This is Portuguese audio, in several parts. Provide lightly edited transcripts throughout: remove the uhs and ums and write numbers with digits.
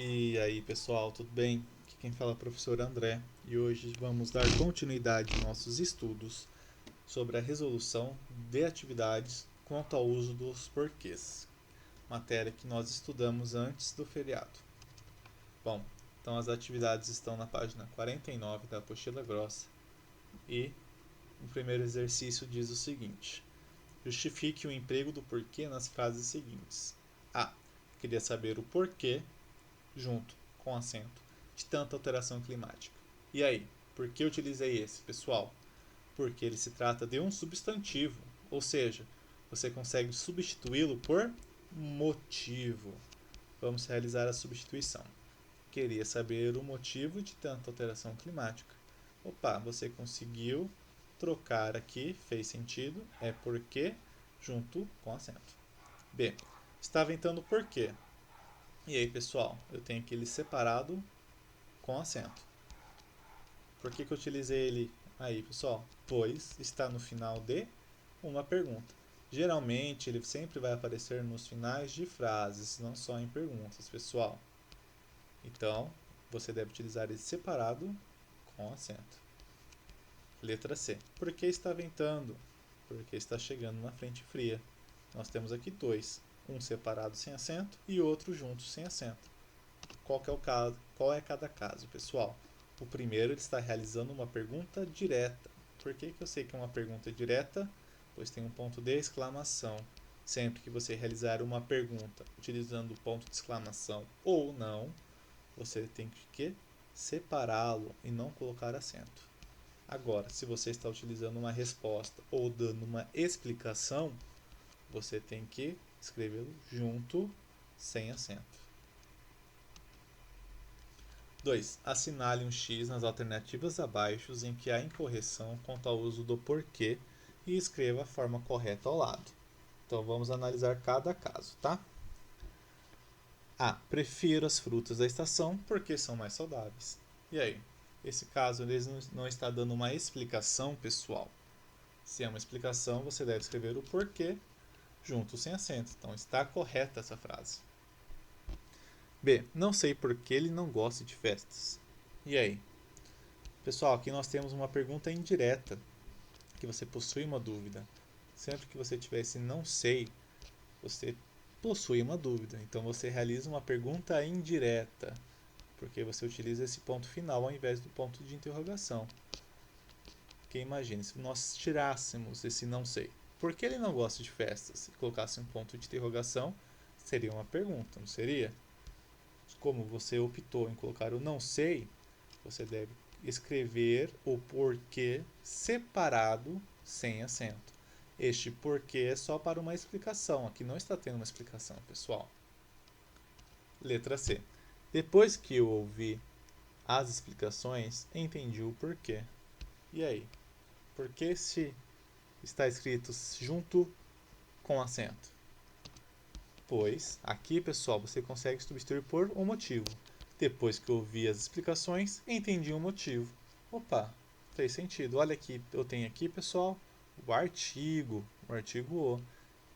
E aí pessoal, tudo bem? Aqui quem fala é o professor André e hoje vamos dar continuidade aos nossos estudos sobre a resolução de atividades quanto ao uso dos porquês, matéria que nós estudamos antes do feriado. Bom, então as atividades estão na página 49 da apostila grossa e o primeiro exercício diz o seguinte: justifique o emprego do porquê nas frases seguintes. A. Queria saber o porquê junto com acento de tanta alteração climática. E aí, por que utilizei esse, pessoal? Porque ele se trata de um substantivo, ou seja, você consegue substituí-lo por motivo. Vamos realizar a substituição. Queria saber o motivo de tanta alteração climática. Opa, você conseguiu trocar aqui, fez sentido, é porque junto com acento. B. Está ventando por quê? E aí, pessoal, eu tenho aqui ele separado com acento. Por que eu utilizei ele aí, pessoal? Pois está no final de uma pergunta. Geralmente, ele sempre vai aparecer nos finais de frases, não só em perguntas, pessoal. Então, você deve utilizar ele separado com acento. Letra C. Por que está ventando? Porque está chegando uma frente fria. Nós temos aqui dois, um separado sem acento e outro junto sem acento. Qual é o caso? Qual é cada caso, pessoal? O primeiro ele está realizando uma pergunta direta. Por que eu sei que é uma pergunta direta? Pois tem um ponto de exclamação. Sempre que você realizar uma pergunta utilizando o ponto de exclamação ou não, você tem que separá-lo e não colocar acento. Agora, se você está utilizando uma resposta ou dando uma explicação, você tem que escrevê-lo junto, sem acento. 2. Assinale um X nas alternativas abaixo em que há incorreção quanto ao uso do porquê e escreva a forma correta ao lado. Então vamos analisar cada caso, tá? A. Prefiro as frutas da estação porque são mais saudáveis. E aí? Esse caso ele não está dando uma explicação, pessoal. Se é uma explicação, você deve escrever o porquê junto sem acento. Então está correta essa frase. B. Não sei por que ele não gosta de festas. E aí? Pessoal, aqui nós temos uma pergunta indireta, que você possui uma dúvida. Sempre que você tiver esse não sei, você possui uma dúvida. Então você realiza uma pergunta indireta, porque você utiliza esse ponto final ao invés do ponto de interrogação. Porque imagine, se nós tirássemos esse não sei, por que ele não gosta de festas? E colocasse um ponto de interrogação, seria uma pergunta, não seria? Como você optou em colocar o não sei, você deve escrever o porquê separado sem acento. Este porquê é só para uma explicação. Aqui não está tendo uma explicação, pessoal. Letra C. Depois que eu ouvi as explicações, entendi o porquê. E aí? Por que se está escrito junto com acento? Pois aqui, pessoal, você consegue substituir por um motivo. Depois que eu ouvi as explicações, entendi o motivo. Opa, fez sentido. Olha aqui, eu tenho aqui, pessoal, o artigo o.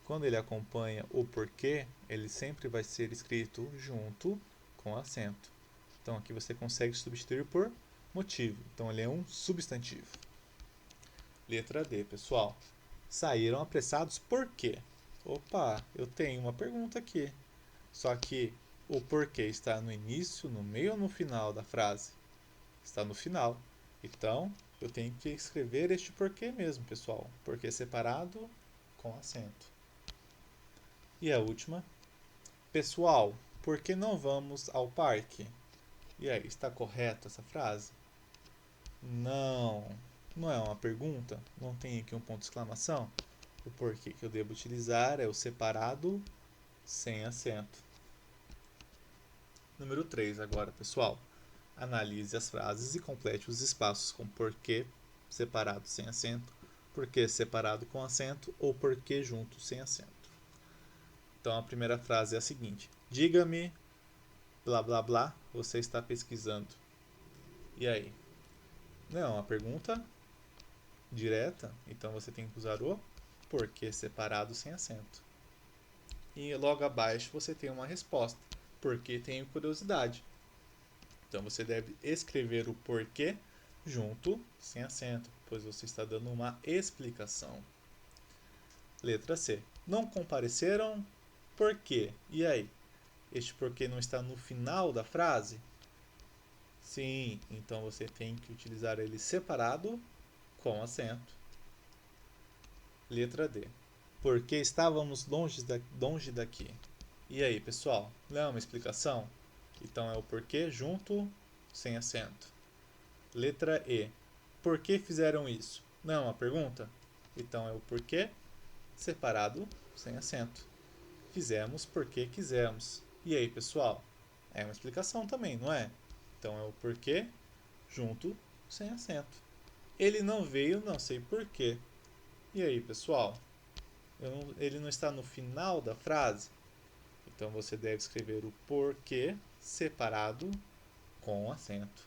Quando ele acompanha o porquê, ele sempre vai ser escrito junto com acento. Então aqui você consegue substituir por motivo. Então ele é um substantivo. Letra D, pessoal. Saíram apressados por quê? Opa, eu tenho uma pergunta aqui. Só que o porquê está no início, no meio ou no final da frase? Está no final. Então, eu tenho que escrever este porquê mesmo, pessoal. Porquê separado com acento. E a última. Pessoal, por que não vamos ao parque? E aí, está correta essa frase? Não. Não é uma pergunta? Não tem aqui um ponto de exclamação? O porquê que eu devo utilizar é o separado sem acento. Número 3 agora, pessoal. Analise as frases e complete os espaços com porquê separado sem acento, porquê separado com acento ou porquê junto sem acento. Então a primeira frase é a seguinte: diga-me, blá blá blá, você está pesquisando. E aí? Não é uma pergunta direta, então você tem que usar o porquê separado sem acento. E logo abaixo você tem uma resposta. porque tenho curiosidade. Então você deve escrever o porquê junto, sem acento, pois você está dando uma explicação. Letra C. Não compareceram, por quê? E aí? Este porquê não está no final da frase? Sim, então você tem que utilizar ele separado com acento. Letra D. Porque estávamos longe daqui. E aí, pessoal? Não é uma explicação? Então é o porquê junto, sem acento. Letra E. Por que fizeram isso? Não é uma pergunta? Então é o porquê separado, sem acento. Fizemos porque quisemos. E aí, pessoal? É uma explicação também, não é? Então é o porquê junto, sem acento. Ele não veio, não sei porquê. E aí, pessoal? Ele não está no final da frase? Então você deve escrever o porquê separado com acento.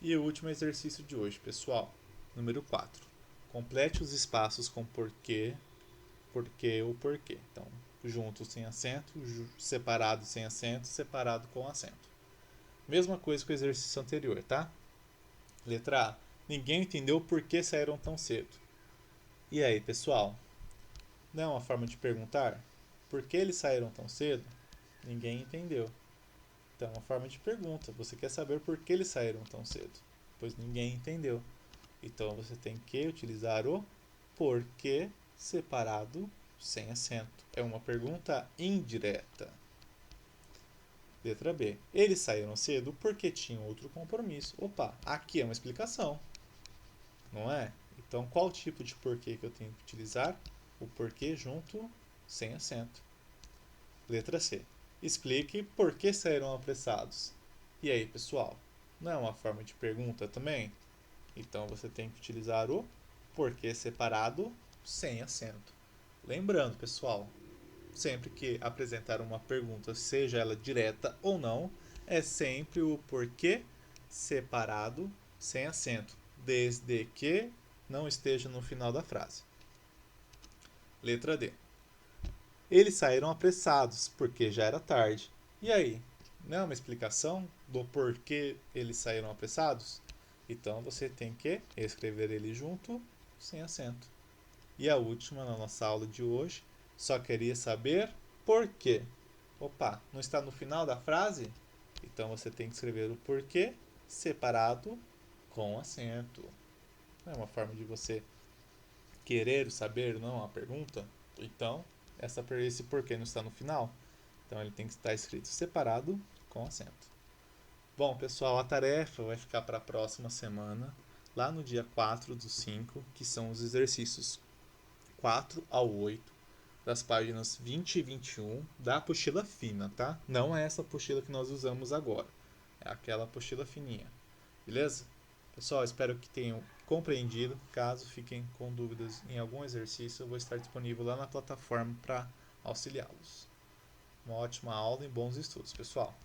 E o último exercício de hoje, pessoal. Número 4. Complete os espaços com porquê, porquê ou porquê. Então, junto sem acento, separado sem acento, separado com acento. Mesma coisa que o exercício anterior, tá? Letra A. Ninguém entendeu por que saíram tão cedo. E aí, pessoal? Não é uma forma de perguntar? Por que eles saíram tão cedo? Ninguém entendeu. Então, é uma forma de pergunta. Você quer saber por que eles saíram tão cedo? Pois ninguém entendeu. Então, você tem que utilizar o porquê separado sem acento. É uma pergunta indireta. Letra B. Eles saíram cedo porque tinham outro compromisso. Opa, aqui é uma explicação, não é? Então, qual tipo de porquê que eu tenho que utilizar? O porquê junto, sem acento. Letra C. Explique por que saíram apressados. E aí, pessoal? Não é uma forma de pergunta também? Então, você tem que utilizar o porquê separado, sem acento. Lembrando, pessoal, sempre que apresentar uma pergunta, seja ela direta ou não, é sempre o porquê separado, sem acento, desde que não esteja no final da frase. Letra D. Eles saíram apressados, porque já era tarde. E aí? Não é uma explicação do porquê eles saíram apressados? Então você tem que escrever ele junto, sem acento. E a última na nossa aula de hoje, só queria saber por quê. Opa, não está no final da frase? Então você tem que escrever o porquê separado com acento. É uma forma de você querer saber, não é uma pergunta? Então, esse porquê não está no final. Então ele tem que estar escrito separado com acento. Bom, pessoal, a tarefa vai ficar para a próxima semana, lá no dia 4/5, que são os exercícios 4 ao 8, das páginas 20 e 21 da apostila fina, tá? Não é essa apostila que nós usamos agora, é aquela apostila fininha, beleza? Pessoal, espero que tenham compreendido. Caso fiquem com dúvidas em algum exercício, eu vou estar disponível lá na plataforma para auxiliá-los. Uma ótima aula e bons estudos, pessoal!